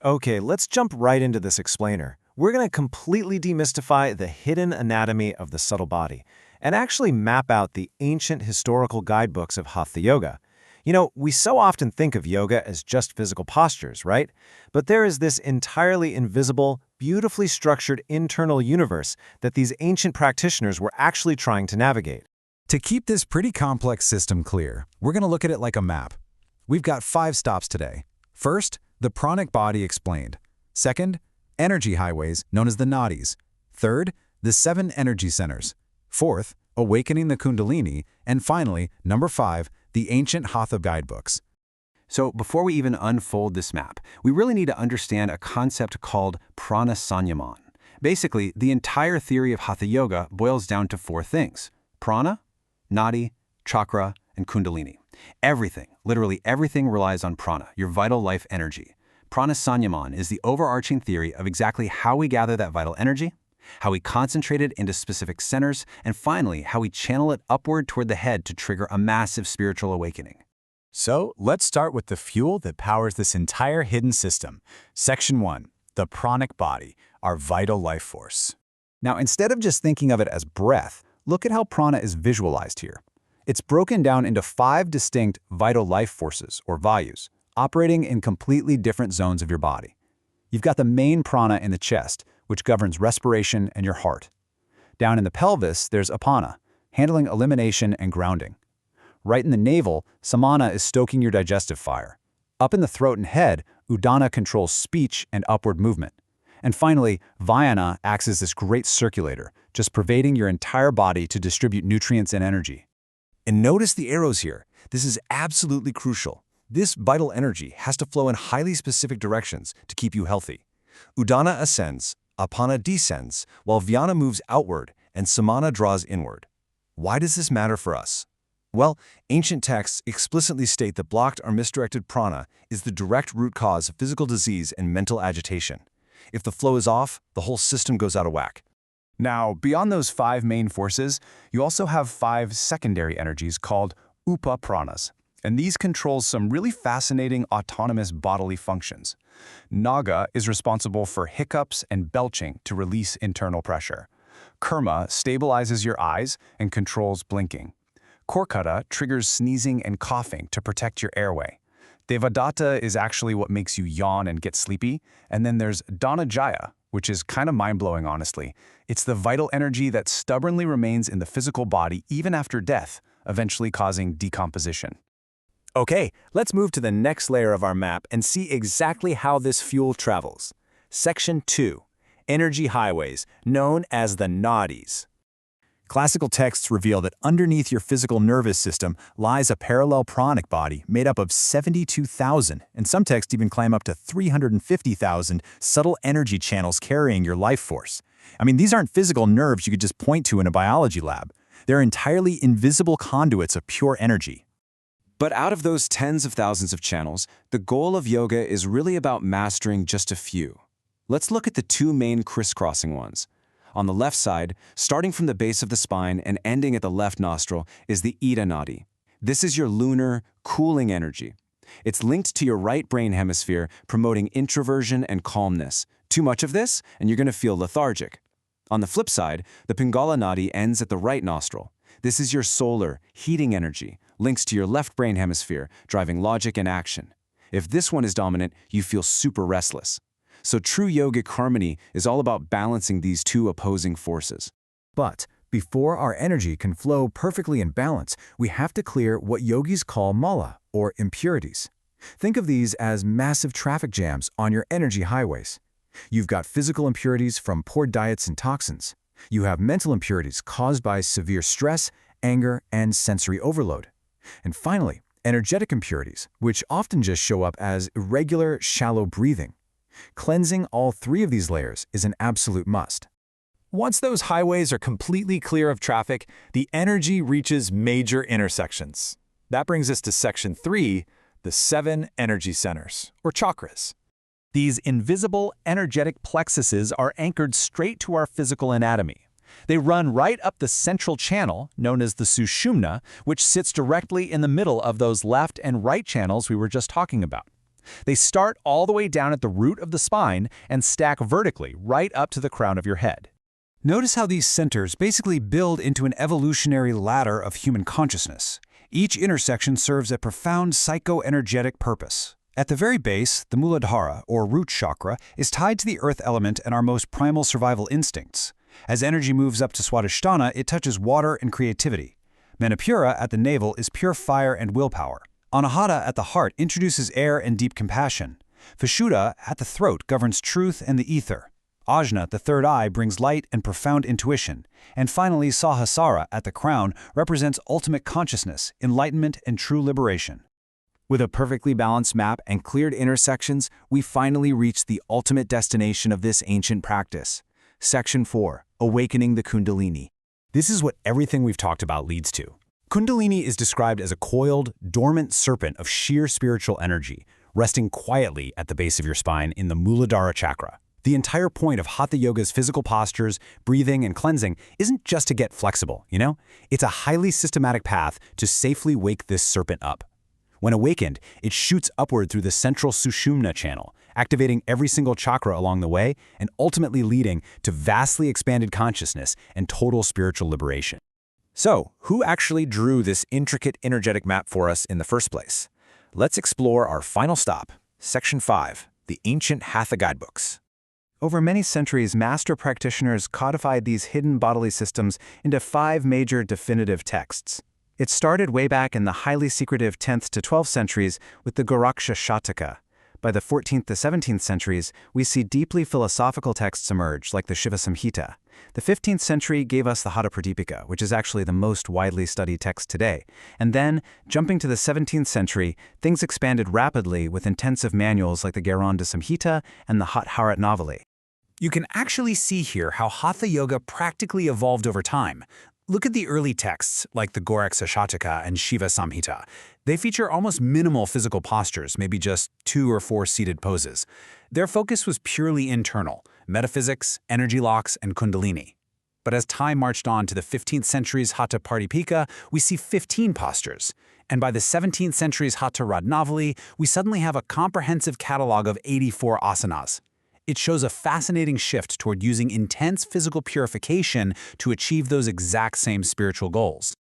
Okay, let's jump right into this explainer. We're going to completely demystify the hidden anatomy of the subtle body and actually map out the ancient historical guidebooks of Hatha Yoga. We so often think of yoga as just physical postures, right? But there is this entirely invisible, beautifully structured internal universe that these ancient practitioners were actually trying to navigate. To keep this pretty complex system clear, we're going to look at it like a map. We've got 5 stops today. First, the pranic body explained. Second, energy highways, known as the nadis. Third, the 7 energy centers. Fourth, awakening the kundalini. And finally, number 5, the ancient Hatha guidebooks. So before we even unfold this map, we really need to understand a concept called prana sanyaman. Basically, the entire theory of Hatha Yoga boils down to 4 things: prana, nadi, chakra, and kundalini. Everything, literally everything, relies on prana, your vital life energy. Prana sanyaman is the overarching theory of exactly how we gather that vital energy, how we concentrate it into specific centers, and finally, how we channel it upward toward the head to trigger a massive spiritual awakening. So, let's start with the fuel that powers this entire hidden system. Section 1, the pranic body, our vital life force. Now, instead of just thinking of it as breath, look at how prana is visualized here. It's broken down into 5 distinct vital life forces, or vayus, operating in completely different zones of your body. You've got the main prana in the chest, which governs respiration and your heart. Down in the pelvis, there's apana, handling elimination and grounding. Right in the navel, samana is stoking your digestive fire. Up in the throat and head, udana controls speech and upward movement. And finally, vyana acts as this great circulator, just pervading your entire body to distribute nutrients and energy. And notice the arrows here. This is absolutely crucial. This vital energy has to flow in highly specific directions to keep you healthy. Udana ascends, apana descends, while vyana moves outward and samana draws inward. Why does this matter for us? Well, ancient texts explicitly state that blocked or misdirected prana is the direct root cause of physical disease and mental agitation. If the flow is off, the whole system goes out of whack. Now, beyond those 5 main forces, you also have 5 secondary energies called upa-pranas, and these control some really fascinating autonomous bodily functions. Naga is responsible for hiccups and belching to release internal pressure. Kurma stabilizes your eyes and controls blinking. Korkata triggers sneezing and coughing to protect your airway. Devadatta is actually what makes you yawn and get sleepy. And then there's Dhanajaya, which is kind of mind-blowing, honestly. It's the vital energy that stubbornly remains in the physical body even after death, eventually causing decomposition. Okay, let's move to the next layer of our map and see exactly how this fuel travels. Section 2, energy highways, known as the nadis. Classical texts reveal that underneath your physical nervous system lies a parallel pranic body made up of 72,000, and some texts even climb up to 350,000 subtle energy channels carrying your life force. I mean, these aren't physical nerves you could just point to in a biology lab. They're entirely invisible conduits of pure energy. But out of those tens of thousands of channels, the goal of yoga is really about mastering just a few. Let's look at the 2 main crisscrossing ones. On the left side, starting from the base of the spine and ending at the left nostril, is the Ida Nadi. This is your lunar, cooling energy. It's linked to your right brain hemisphere, promoting introversion and calmness. Too much of this, and you're going to feel lethargic. On the flip side, the Pingala Nadi ends at the right nostril. This is your solar, heating energy, links to your left brain hemisphere, driving logic and action. If this one is dominant, you feel super restless. So true yogic harmony is all about balancing these 2 opposing forces. But before our energy can flow perfectly in balance, we have to clear what yogis call mala, or impurities. Think of these as massive traffic jams on your energy highways. You've got physical impurities from poor diets and toxins. You have mental impurities caused by severe stress, anger, and sensory overload. And finally, energetic impurities, which often just show up as irregular, shallow breathing. Cleansing all 3 of these layers is an absolute must. Once those highways are completely clear of traffic, the energy reaches major intersections. That brings us to Section 3, the 7 energy centers, or chakras. These invisible, energetic plexuses are anchored straight to our physical anatomy. They run right up the central channel, known as the sushumna, which sits directly in the middle of those left and right channels we were just talking about. They start all the way down at the root of the spine and stack vertically right up to the crown of your head. Notice how these centers basically build into an evolutionary ladder of human consciousness. Each intersection serves a profound psycho-energetic purpose. At the very base, the Muladhara, or root chakra, is tied to the earth element and our most primal survival instincts. As energy moves up to Swadhisthana, it touches water and creativity. Manipura at the navel is pure fire and willpower. Anahata at the heart introduces air and deep compassion. Vishuddha at the throat governs truth and the ether. Ajna, the third eye, brings light and profound intuition. And finally, Sahasrara at the crown represents ultimate consciousness, enlightenment, and true liberation. With a perfectly balanced map and cleared intersections, we finally reach the ultimate destination of this ancient practice. Section 4. Awakening the Kundalini. This is what everything we've talked about leads to. Kundalini is described as a coiled, dormant serpent of sheer spiritual energy, resting quietly at the base of your spine in the Muladhara chakra. The entire point of Hatha Yoga's physical postures, breathing, and cleansing isn't just to get flexible, It's a highly systematic path to safely wake this serpent up. When awakened, it shoots upward through the central Sushumna channel, activating every single chakra along the way and ultimately leading to vastly expanded consciousness and total spiritual liberation. So, who actually drew this intricate energetic map for us in the first place? Let's explore our final stop, Section 5, the Ancient Hatha Guidebooks. Over many centuries, master practitioners codified these hidden bodily systems into 5 major definitive texts. It started way back in the highly secretive 10th to 12th centuries with the Goraksha Shataka. By the 14th to 17th centuries, we see deeply philosophical texts emerge, like the Shiva Samhita. The 15th century gave us the Hatha Pradipika, which is actually the most widely studied text today. And then, jumping to the 17th century, things expanded rapidly with intensive manuals like the Gheranda Samhita and the Hatharatnavali. You can actually see here how Hatha Yoga practically evolved over time. Look at the early texts, like the Goraksha Shataka and Shiva Samhita. They feature almost minimal physical postures, maybe just 2 or 4 seated poses. Their focus was purely internal, metaphysics, energy locks, and kundalini. But as time marched on to the 15th century's Hatha Pradipika, we see 15 postures. And by the 17th century's Hatha Ratnavali, we suddenly have a comprehensive catalog of 84 asanas. It shows a fascinating shift toward using intense physical purification to achieve those exact same spiritual goals.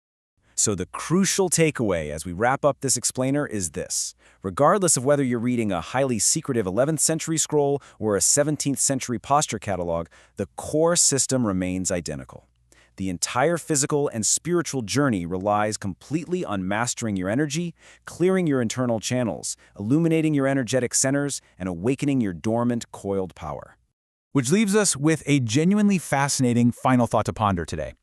So the crucial takeaway as we wrap up this explainer is this. Regardless of whether you're reading a highly secretive 11th century scroll or a 17th century posture catalog, the core system remains identical. The entire physical and spiritual journey relies completely on mastering your energy, clearing your internal channels, illuminating your energetic centers, and awakening your dormant, coiled power. Which leaves us with a genuinely fascinating final thought to ponder today.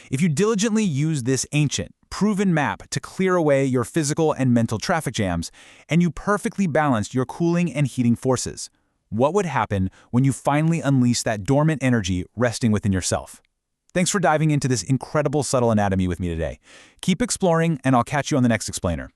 If you diligently use this ancient, proven map to clear away your physical and mental traffic jams, and you perfectly balanced your cooling and heating forces, what would happen when you finally unleash that dormant energy resting within yourself? Thanks for diving into this incredible subtle anatomy with me today. Keep exploring, and I'll catch you on the next explainer.